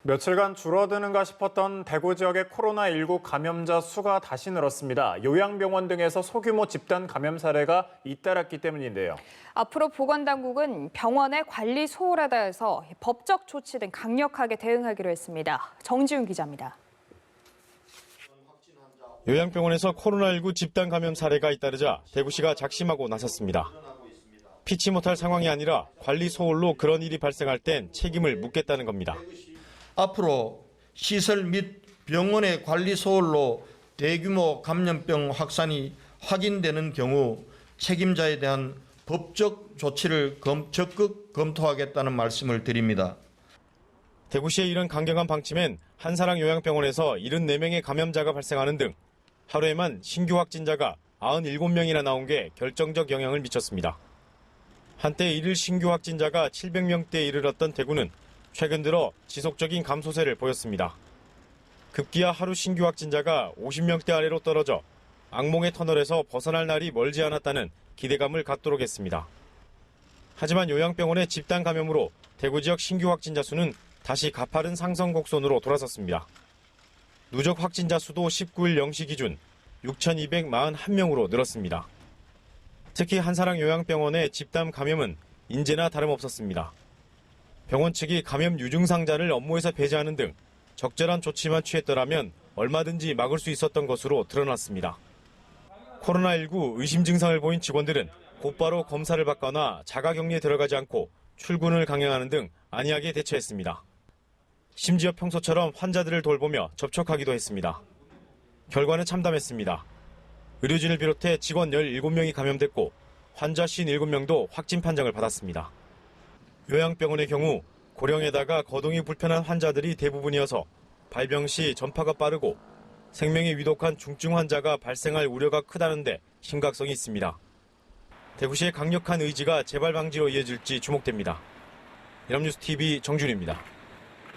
며칠간 줄어드는가 싶었던 대구 지역의 코로나19 감염자 수가 다시 늘었습니다. 요양병원 등에서 소규모 집단 감염 사례가 잇따랐기 때문인데요. 앞으로 보건당국은 병원의 관리 소홀하다 해서 법적 조치 등 강력하게 대응하기로 했습니다. 정지훈 기자입니다. 요양병원에서 코로나19 집단 감염 사례가 잇따르자 대구시가 작심하고 나섰습니다. 피치 못할 상황이 아니라 관리 소홀로 그런 일이 발생할 땐 책임을 묻겠다는 겁니다. 앞으로 시설 및 병원의 관리 소홀로 대규모 감염병 확산이 확인되는 경우 책임자에 대한 법적 조치를 적극 검토하겠다는 말씀을 드립니다. 대구시의 이런 강경한 방침엔 한사랑 요양병원에서 74명의 감염자가 발생하는 등 하루에만 신규 확진자가 97명이나 나온 게 결정적 영향을 미쳤습니다. 한때 일일 신규 확진자가 700명대에 이르렀던 대구는 최근 들어 지속적인 감소세를 보였습니다. 급기야 하루 신규 확진자가 50명대 아래로 떨어져 악몽의 터널에서 벗어날 날이 멀지 않았다는 기대감을 갖도록 했습니다. 하지만 요양병원의 집단 감염으로 대구 지역 신규 확진자 수는 다시 가파른 상승 곡선으로 돌아섰습니다. 누적 확진자 수도 19일 0시 기준 6,241명으로 늘었습니다. 특히 한사랑 요양병원의 집단 감염은 인재나 다름없었습니다. 병원 측이 감염 유증상자를 업무에서 배제하는 등 적절한 조치만 취했더라면 얼마든지 막을 수 있었던 것으로 드러났습니다. 코로나19 의심 증상을 보인 직원들은 곧바로 검사를 받거나 자가격리에 들어가지 않고 출근을 강행하는 등 안이하게 대처했습니다. 심지어 평소처럼 환자들을 돌보며 접촉하기도 했습니다. 결과는 참담했습니다. 의료진을 비롯해 직원 17명이 감염됐고 환자 57명도 확진 판정을 받았습니다. 요양병원의 경우 고령에다가 거동이 불편한 환자들이 대부분이어서 발병 시 전파가 빠르고 생명이 위독한 중증 환자가 발생할 우려가 크다는데 심각성이 있습니다. 대구시의 강력한 의지가 재발 방지로 이어질지 주목됩니다. 연합뉴스 TV 정준입니다.